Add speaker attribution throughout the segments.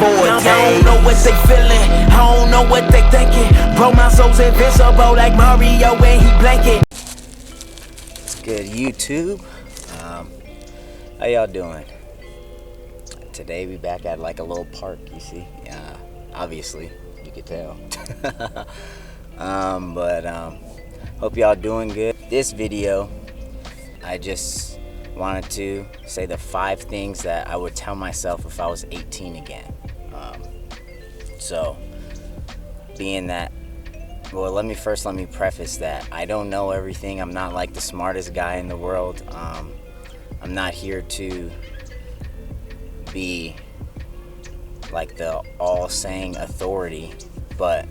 Speaker 1: I don't know what they feeling, I don't know what they thinking. Bro, my soul's invincible like Mario when he blanket.
Speaker 2: It's good, YouTube. How y'all doing? Today we back at like a little park, you see. Obviously, you could tell. Hope y'all doing good. This video, I just wanted to say the 5 things that I would tell myself if I was 18 again. So, being that, well, let me preface that I don't know everything. I'm not like the smartest guy in the world. I'm not here to be like the all-saying authority, but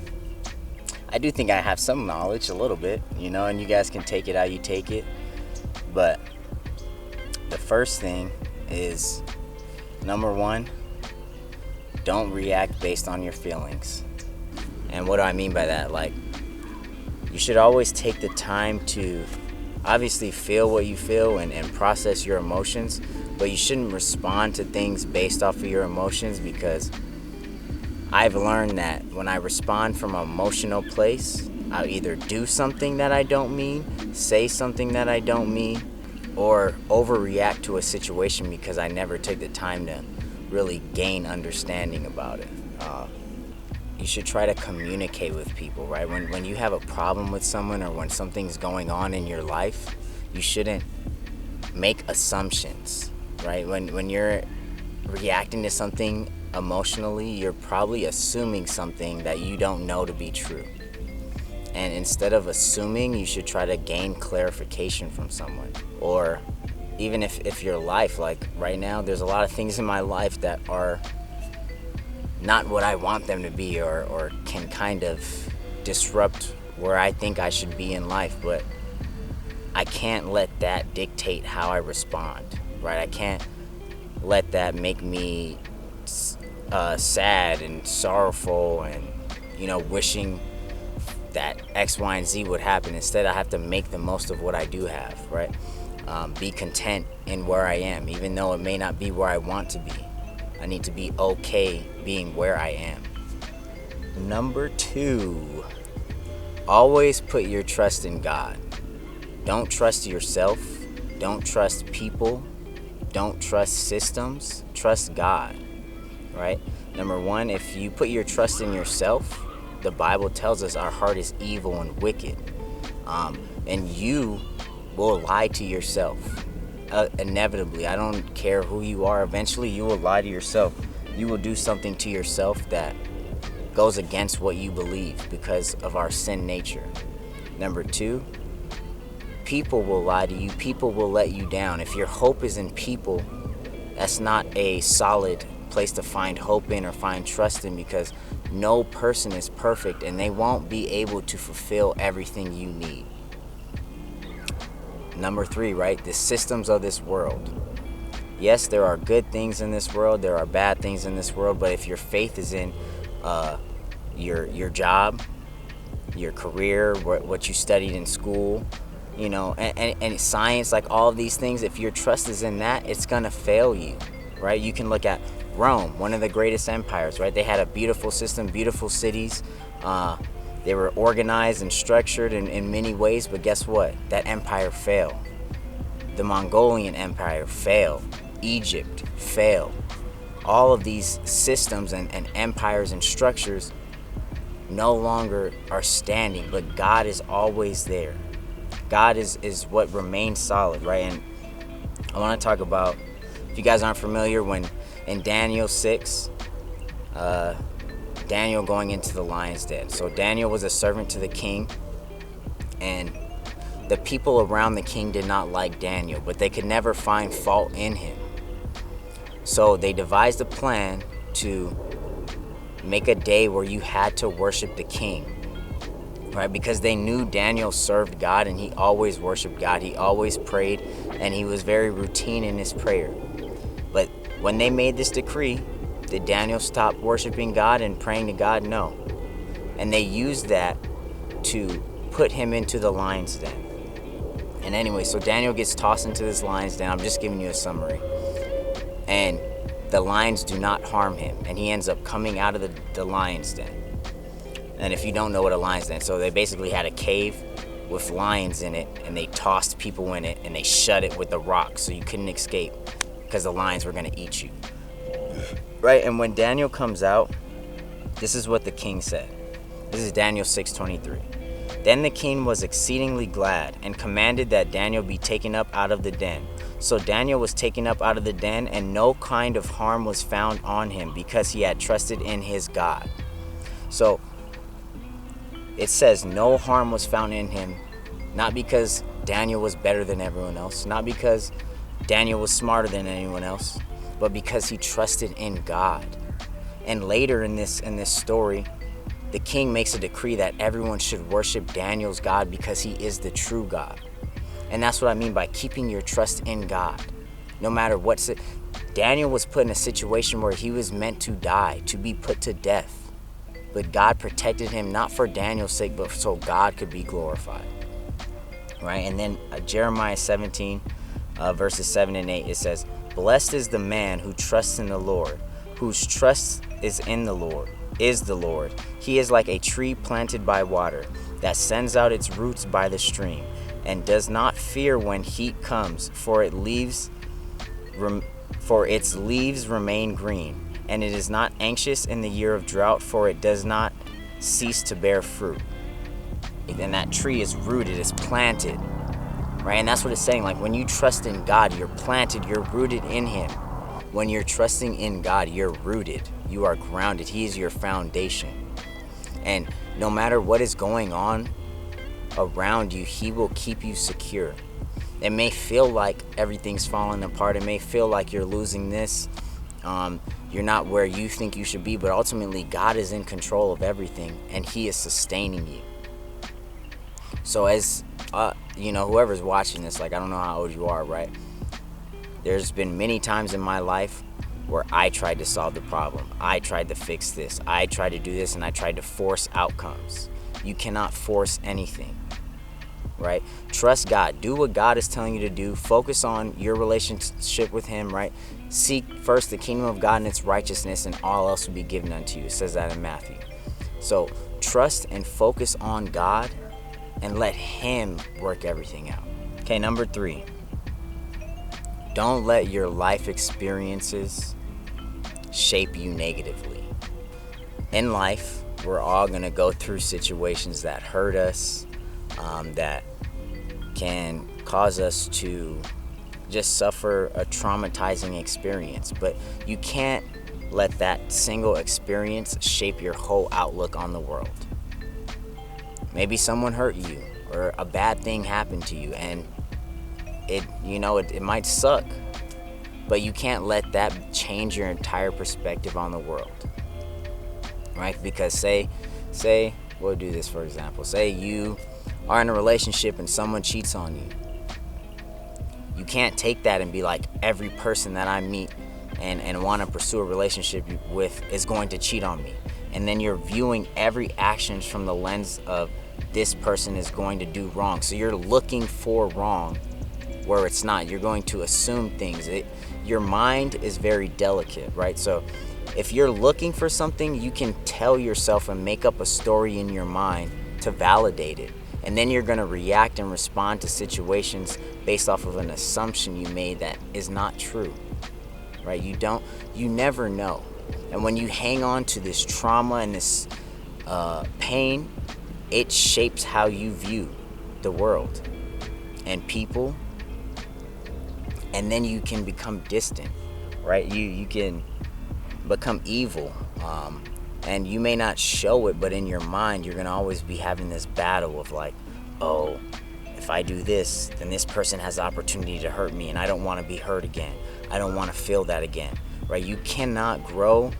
Speaker 2: I do think I have some knowledge, a little bit, you know, and you guys can take it how you take it. But the first thing is, number 1, don't react based on your feelings. And what do I mean by that? Like, you should always take the time to obviously feel what you feel and process your emotions, but you shouldn't respond to things based off of your emotions, because I've learned that when I respond from an emotional place, I'll either do something that I don't mean, say something that I don't mean, or overreact to a situation because I never take the time to really gain understanding about it. You should try to communicate with people, right? When you have a problem with someone or when something's going on in your life, you shouldn't make assumptions, right? When you're reacting to something emotionally, you're probably assuming something that you don't know to be true. And instead of assuming, you should try to gain clarification from someone. Or even if your life, like right now, there's a lot of things in my life that are not what I want them to be, or can kind of disrupt where I think I should be in life, but I can't let that dictate how I respond, right? I can't let that make me sad and sorrowful and, you know, wishing that X, Y, and Z would happen. Instead, I have to make the most of what I do have, right? Be content in where I am, even though it may not be where I want to be. I need to be okay being where I am. Number 2, always put your trust in God. Don't trust yourself. Don't trust people. Don't trust systems. Trust God, right? Number 1, if you put your trust in yourself, the Bible tells us our heart is evil and wicked. And you will lie to yourself. Inevitably, I don't care who you are, eventually you will lie to yourself. You will do something to yourself that goes against what you believe because of our sin nature. Number 2, people will lie to you. People will let you down. If your hope is in people, that's not a solid place to find hope in or find trust in, because no person is perfect and they won't be able to fulfill everything you need. Number 3, right? The systems of this world. Yes, there are good things in this world. There are bad things in this world. But if your faith is in your job, your career, what you studied in school, you know, and science, like all of these things, if your trust is in that, it's going to fail you, right? You can look at Rome, one of the greatest empires, right? They had a beautiful system, beautiful cities. They were organized and structured in many ways, but guess what? That empire failed. The Mongolian Empire failed. Egypt failed. All of these systems and empires and structures no longer are standing, but God is always there. God is what remains solid, right? And I want to talk about, if you guys aren't familiar, when in Daniel 6, Daniel going into the lion's den. So Daniel was a servant to the king, and the people around the king did not like Daniel, but they could never find fault in him. So they devised a plan to make a day where you had to worship the king, right? Because they knew Daniel served God and he always worshiped God. He always prayed, and he was very routine in his prayer. But when they made this decree, did Daniel stop worshiping God and praying to God? No. And they used that to put him into the lion's den. And anyway, so Daniel gets tossed into this lion's den. I'm just giving you a summary. And the lions do not harm him, and he ends up coming out of the lion's den. And if you don't know what a lion's den, so they basically had a cave with lions in it, and they tossed people in it, and they shut it with a rock so you couldn't escape because the lions were going to eat you. Right? And when Daniel comes out, this is what the king said. This is Daniel 6:23. Then the king was exceedingly glad and commanded that Daniel be taken up out of the den. So Daniel was taken up out of the den, and no kind of harm was found on him because he had trusted in his God. So it says no harm was found in him, not because Daniel was better than everyone else, not because Daniel was smarter than anyone else, but because he trusted in God. And later in this story, the king makes a decree that everyone should worship Daniel's God because he is the true God. And that's what I mean by keeping your trust in God. No matter what, Daniel was put in a situation where he was meant to die, to be put to death. But God protected him, not for Daniel's sake, but so God could be glorified. Right? And then Jeremiah 17, verses 7 and 8, it says, "Blessed is the man who trusts in the Lord, whose trust is in the Lord, is the Lord. He is like a tree planted by water, that sends out its roots by the stream, and does not fear when heat comes, for its leaves remain green, and it is not anxious in the year of drought, for it does not cease to bear fruit." And that tree is rooted, is planted, right? And that's what it's saying. Like, when you trust in God, you're planted, you're rooted in him. When you're trusting in God, you're rooted, you are grounded. He is your foundation. And no matter what is going on around you, he will keep you secure. It may feel like everything's falling apart. It may feel like you're losing this. You're not where you think you should be, but ultimately God is in control of everything, and he is sustaining you. So as whoever's watching this, like, I don't know how old you are, right? There's been many times in my life where I tried to solve the problem. I tried to fix this. I tried to do this, and I tried to force outcomes. You cannot force anything, right? Trust God. Do what God is telling you to do. Focus on your relationship with him, right? Seek first the kingdom of God and its righteousness, and all else will be given unto you. It says that in Matthew. So trust and focus on God and let him work everything out. Okay, number 3. Don't let your life experiences shape you negatively. In life, we're all going to go through situations that hurt us, that can cause us to just suffer a traumatizing experience. But you can't let that single experience shape your whole outlook on the world. Maybe someone hurt you, or a bad thing happened to you, and it might suck, but you can't let that change your entire perspective on the world, right? Because say we'll do this for example. Say you are in a relationship and someone cheats on you. You can't take that and be like, every person that I meet and want to pursue a relationship with is going to cheat on me. And then you're viewing every action from the lens of this person is going to do wrong. So you're looking for wrong where it's not. You're going to assume things. Your mind is very delicate, right? So if you're looking for something, you can tell yourself and make up a story in your mind to validate it. And then you're going to react and respond to situations based off of an assumption you made that is not true, right? You never know. And when you hang on to this trauma and this pain, it shapes how you view the world and people. And then you can become distant, right? You can become evil. And you may not show it, but in your mind, you're going to always be having this battle of like, oh, if I do this, then this person has the opportunity to hurt me, and I don't want to be hurt again. I don't want to feel that again, right? You cannot grow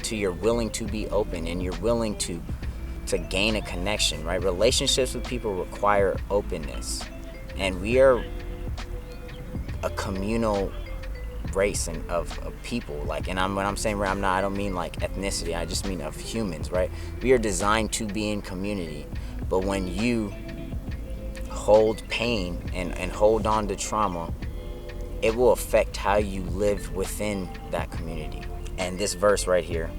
Speaker 2: till you're willing to be open and you're willing to gain a connection, right? Relationships with people require openness. And we are a communal race and of people, like, and when I'm saying I don't mean like ethnicity, I just mean of humans, right? We are designed to be in community. But when you hold pain and hold on to trauma, it will affect how you live within that community. And this verse right here,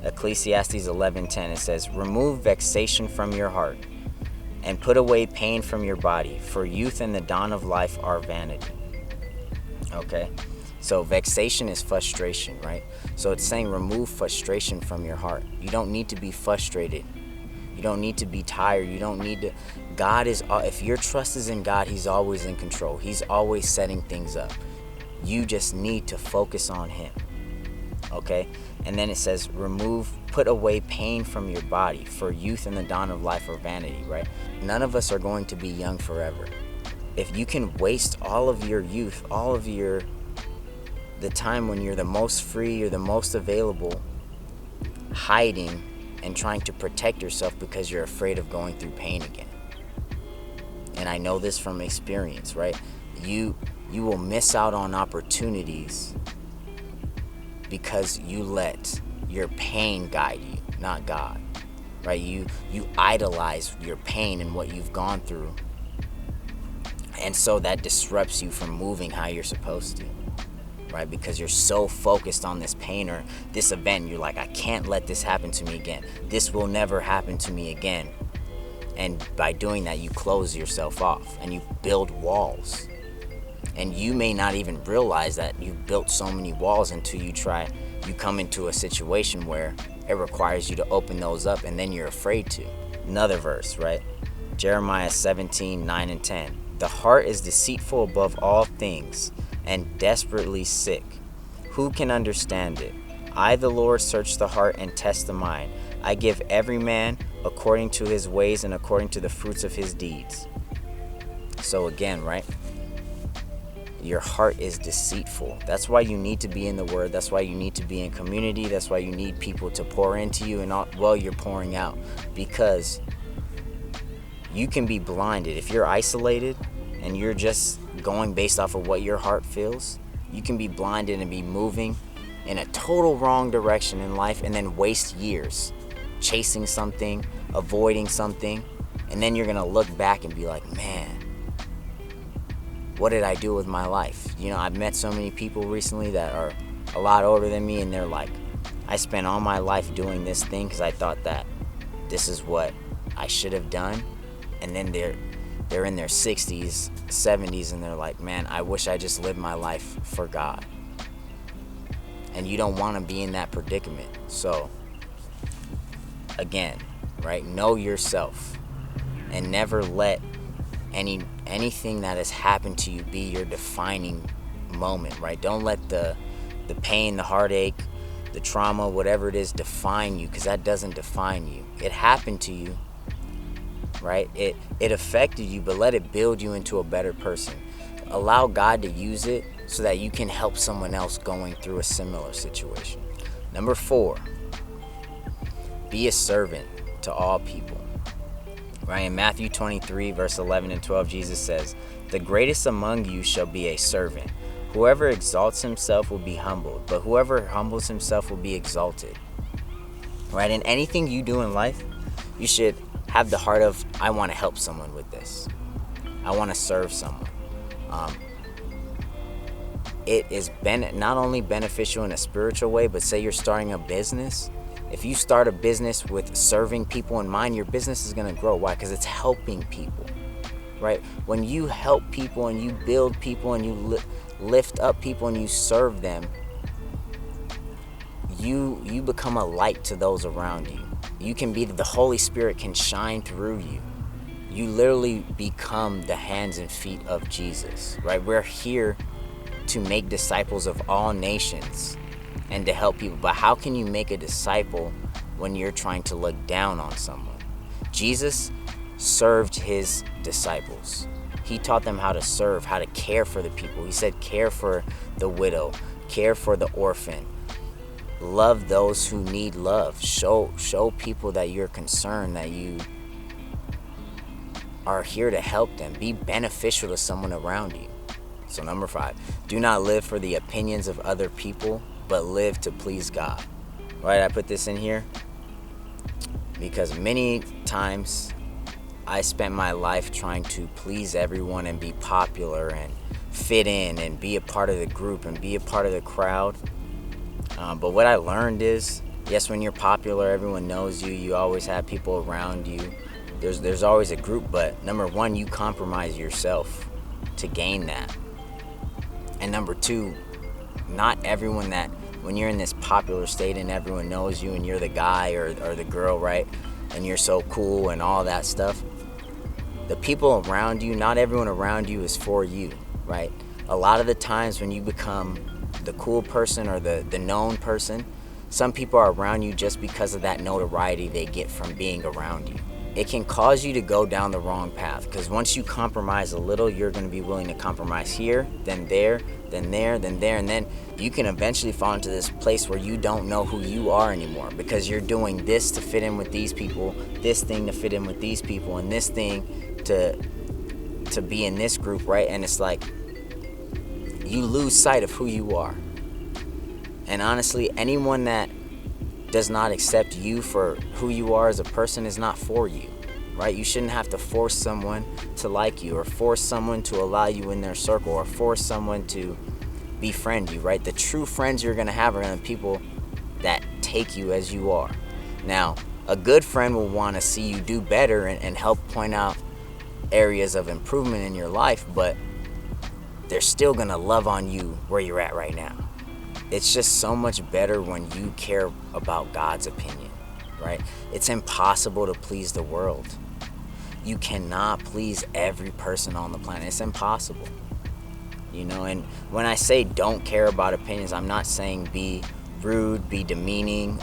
Speaker 2: Ecclesiastes 11:10, it says, remove vexation from your heart and put away pain from your body, for youth and the dawn of life are vanity. Okay, so vexation is frustration, right? So it's saying remove frustration from your heart. You don't need to be frustrated. You don't need to be tired. You don't need to. God is, if your trust is in God, He's always in control. He's always setting things up. You just need to focus on Him. Okay? And then it says, put away pain from your body, for youth and the dawn of life are vanity, right? None of us are going to be young forever. If you can waste all of your youth, all of the time when you're the most free, you're the most available, hiding and trying to protect yourself because you're afraid of going through pain again. And I know this from experience, right? You will miss out on opportunities because you let your pain guide you, not God, right? You idolize your pain and what you've gone through. And so that disrupts you from moving how you're supposed to, right? Because you're so focused on this pain or this event. You're like, I can't let this happen to me again. This will never happen to me again. And by doing that, you close yourself off and you build walls. And you may not even realize that you've built so many walls until you come into a situation where it requires you to open those up, and then you're afraid to. Another verse, right? Jeremiah 17:9 and 10. The heart is deceitful above all things and desperately sick. Who can understand it? I, the Lord, search the heart and test the mind. I give every man according to his ways and according to the fruits of his deeds. So again, right? Your heart is deceitful. That's why you need to be in the Word. That's why you need to be in community. That's why you need people to pour into you and while you're pouring out. Because you can be blinded. If you're isolated and you're just going based off of what your heart feels, you can be blinded and be moving in a total wrong direction in life and then waste years chasing something, avoiding something, and then you're going to look back and be like, man, what did I do with my life? You know, I've met so many people recently that are a lot older than me, and they're like, I spent all my life doing this thing because I thought that this is what I should have done. And then they're in their 60s, 70s, and they're like, man, I wish I just lived my life for God. And you don't want to be in that predicament. So, again, right, know yourself and never let anything that has happened to you be your defining moment, right? Don't let the pain, the heartache, the trauma, whatever it is, define you, because that doesn't define you. It happened to you, right? It affected you, but let it build you into a better person. Allow God to use it so that you can help someone else going through a similar situation. Number 4, be a servant to all people. Right, in Matthew 23, verse 11 and 12, Jesus says, the greatest among you shall be a servant. Whoever exalts himself will be humbled, but whoever humbles himself will be exalted. Right, in anything you do in life, you should have the heart of, I want to help someone with this. I want to serve someone. It is not only beneficial in a spiritual way, but say you're starting a business. If you start a business with serving people in mind, your business is going to grow. Why? Because it's helping people, right? When you help people and you build people and you lift up people and you serve them, you become a light to those around you. You can be, the Holy Spirit can shine through you. You literally become the hands and feet of Jesus, right? We're here to make disciples of all nations and to help people. But how can you make a disciple when you're trying to look down on someone? Jesus served his disciples. He taught them how to serve, how to care for the people. He said, care for the widow, care for the orphan, love those who need love. Show people that you're concerned, that you are here to help them. Be beneficial to someone around you. So number 5, do not live for the opinions of other people, but live to please God. Right, I put this in here because many times I spent my life trying to please everyone and be popular and fit in and be a part of the group and be a part of the crowd. But what I learned is, yes, when you're popular, everyone knows you, you always have people around you, there's always a group, but number one, you compromise yourself to gain that. And number two, not everyone that, when you're in this popular state and everyone knows you and you're the guy or the girl, right, and you're so cool and all that stuff, the people around you, not everyone around you is for you, right? A lot of the times when you become the cool person or the known person, some people are around you just because of that notoriety they get from being around you. It can cause you to go down the wrong path, because once you compromise a little, you're going to be willing to compromise here, then there, then there, then there, and then you can eventually fall into this place where you don't know who you are anymore, because you're doing this to fit in with these people, this thing to fit in with these people, and this thing to be in this group, right? And it's like you lose sight of who you are. And honestly, anyone that does not accept you for who you are as a person is not for you, right? You shouldn't have to force someone to like you, or force someone to allow you in their circle, or force someone to befriend you, right? The true friends you're gonna have are gonna be people that take you as you are. Now, a good friend will wanna see you do better and help point out areas of improvement in your life, but they're still gonna love on you where you're at right now. It's just so much better when you care about God's opinion, right? It's impossible to please the world. You cannot please every person on the planet. It's impossible, you know? And when I say don't care about opinions, I'm not saying be rude, be demeaning,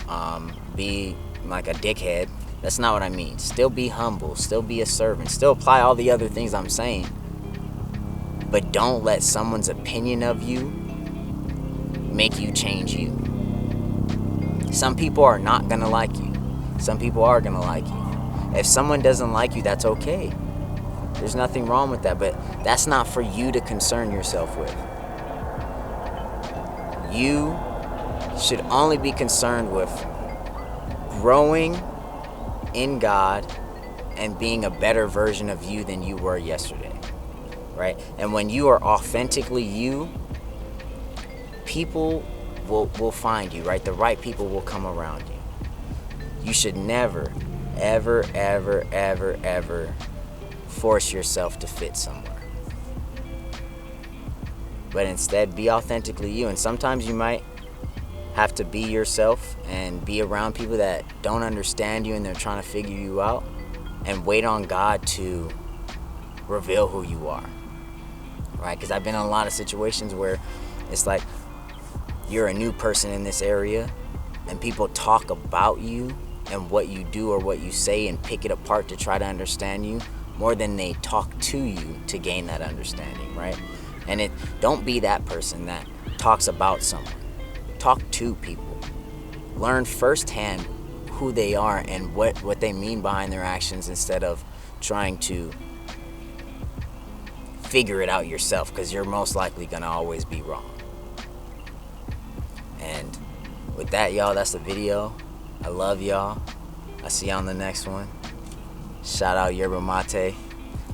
Speaker 2: be like a dickhead. That's not what I mean. Still be humble, still be a servant, still apply all the other things I'm saying. But don't let someone's opinion of you make you change you. Some people are not gonna like you. Some people are gonna like you. If someone doesn't like you, that's okay. There's nothing wrong with that, but that's not for you to concern yourself with. You should only be concerned with growing in God and being a better version of you than you were yesterday, right? And when you are authentically you, people will find you, right? The right people will come around you. You should never, ever, ever, ever, ever force yourself to fit somewhere. But instead, be authentically you. And sometimes you might have to be yourself and be around people that don't understand you and they're trying to figure you out, and wait on God to reveal who you are, right? Because I've been in a lot of situations where it's like, you're a new person in this area and people talk about you and what you do or what you say and pick it apart to try to understand you more than they talk to you to gain that understanding, right? And don't be that person that talks about someone. Talk to people. Learn firsthand who they are and what they mean behind their actions, instead of trying to figure it out yourself, because you're most likely gonna always be wrong. And with that, y'all, that's the video. I love y'all. I'll see you on the next one. Shout out Yerba Mate.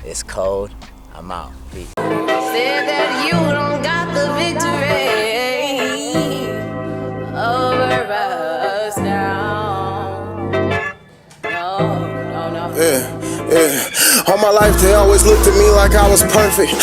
Speaker 2: It's cold. I'm out. Peace.
Speaker 1: Said that you don't got the victory over us now. No.
Speaker 3: Yeah. All my life they always looked at me like I was perfect.